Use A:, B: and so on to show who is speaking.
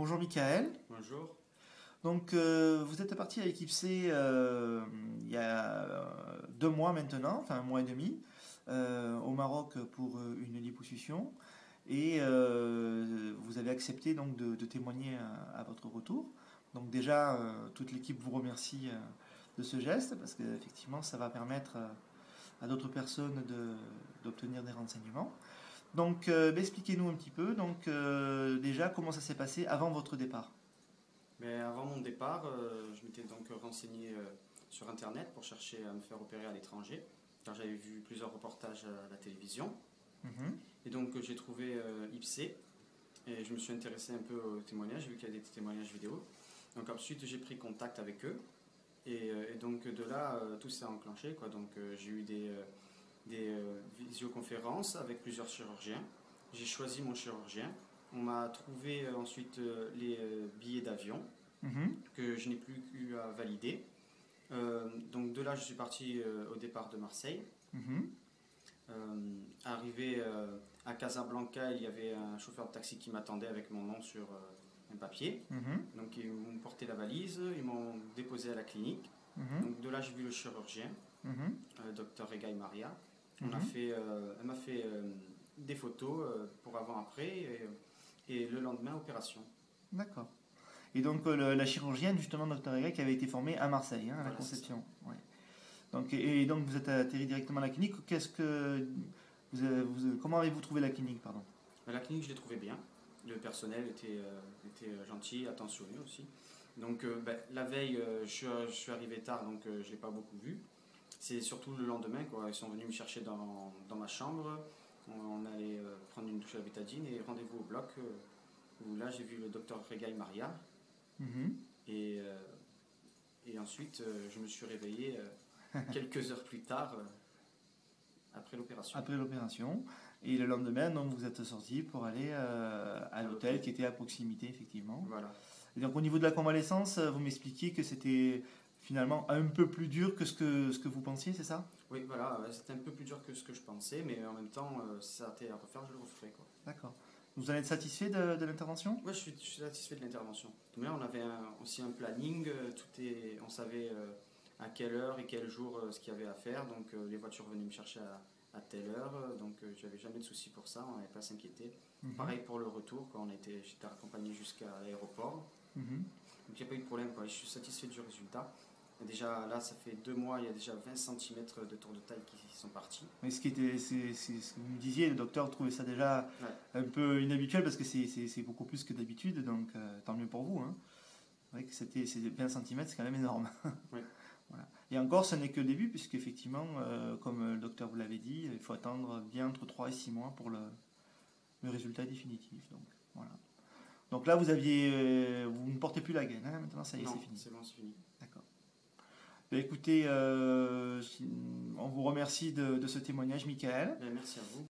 A: Bonjour Michael.
B: Bonjour.
A: Donc vous êtes parti avec IPSE il y a 2 mois maintenant, enfin 1 mois et demi, au Maroc pour une liposuction. Et vous avez accepté donc de témoigner à votre retour. Donc déjà, toute l'équipe vous remercie de ce geste parce qu'effectivement, ça va permettre à d'autres personnes d'obtenir des renseignements. Donc expliquez-nous un petit peu. Donc déjà, comment ça s'est passé avant votre départ?
B: Mais avant mon départ, je m'étais donc renseigné sur Internet pour chercher à me faire opérer à l'étranger, car j'avais vu plusieurs reportages à la télévision.
A: Mhm.
B: Et donc j'ai trouvé IPSE et je me suis intéressé un peu aux témoignages, j'ai vu qu'il y a des témoignages vidéo. Donc ensuite j'ai pris contact avec eux et donc de là tout s'est enclenché, quoi. Donc j'ai eu des visioconférences avec plusieurs chirurgiens. J'ai choisi mon chirurgien. On m'a trouvé ensuite les billets d'avion
A: Mhm.
B: que je n'ai plus eu à valider. Donc de là, je suis parti au départ de Marseille.
A: Mhm.
B: Arrivé à Casablanca, il y avait un chauffeur de taxi qui m'attendait avec mon nom sur un papier.
A: Mhm.
B: Donc ils m'ont porté la valise, ils m'ont déposé à la clinique.
A: Mhm.
B: Donc de là, j'ai vu le chirurgien,
A: Mhm.
B: docteur Regaï Maria.
A: Mhm.
B: Elle m'a fait des photos pour avant-après et le lendemain, opération.
A: D'accord. Et donc la chirurgienne, justement, Dr. Ega, qui avait été formée à Marseille, à la
B: Voilà, c'est ça.
A: Conception. Ouais. Donc, et donc vous êtes atterri directement à la clinique. Comment avez-vous trouvé la clinique, pardon?
B: La clinique, je l'ai trouvée bien. Le personnel était gentil, attentionné aussi. Donc la veille, je suis arrivé tard, donc je ne l'ai pas beaucoup vu. C'est surtout le lendemain, quoi. Ils sont venus me chercher dans ma chambre. On allait prendre une douche à la bétadine et rendez-vous au bloc où là j'ai vu le docteur Regaï Maria.
A: Mhm.
B: Et, et ensuite, je me suis réveillé quelques heures plus tard après l'opération.
A: Après l'opération. Et le lendemain, donc, vous êtes sorti pour aller à
B: À
A: l'hôtel
B: l'hôtel.
A: qui était à proximité, effectivement.
B: Voilà.
A: Et donc au niveau de la convalescence, vous m'expliquiez que c'était finalement un peu plus dur que ce que vous pensiez, c'est ça?
B: Oui, voilà, c'était un peu plus dur que ce que je pensais, mais en même temps, si ça était à refaire, je le referais, quoi.
A: D'accord. Vous en êtes satisfait de l'intervention?
B: Ouais, je suis satisfait de l'intervention. Mais là, on avait aussi un planning, on savait à quelle heure et quel jour ce qu'il y avait à faire, donc les voitures venaient me chercher à telle heure, donc j'avais jamais de souci pour ça, on n'avait pas à s'inquiéter.
A: Mhm.
B: Pareil pour le retour, quand j'étais accompagné jusqu'à l'aéroport,
A: Mhm.
B: donc il n'y a pas eu de problème, quoi. Je suis satisfait du résultat. Et déjà, là, ça fait 2 mois, il y a déjà 20 cm de tour de taille qui sont partis.
A: Mais c'est ce que vous me disiez, le docteur trouvait ça déjà
B: Ouais.
A: un peu inhabituel parce que c'est beaucoup plus que d'habitude, donc tant mieux pour vous, hein. C'est vrai que c'est 20 centimètres, c'est quand même énorme.
B: Oui.
A: Voilà. Et encore, ce n'est que le début, puisqu'effectivement, comme le docteur vous l'avait dit, il faut attendre bien entre 3 et 6 mois pour le résultat définitif. Donc, voilà. Donc là, vous ne portez plus la gaine, hein, maintenant ça y est, c'est
B: Non,
A: fini.
B: c'est bon, c'est fini.
A: D'accord. Ben, écoutez, on vous remercie de ce témoignage, Michael.
B: Ben, merci à vous.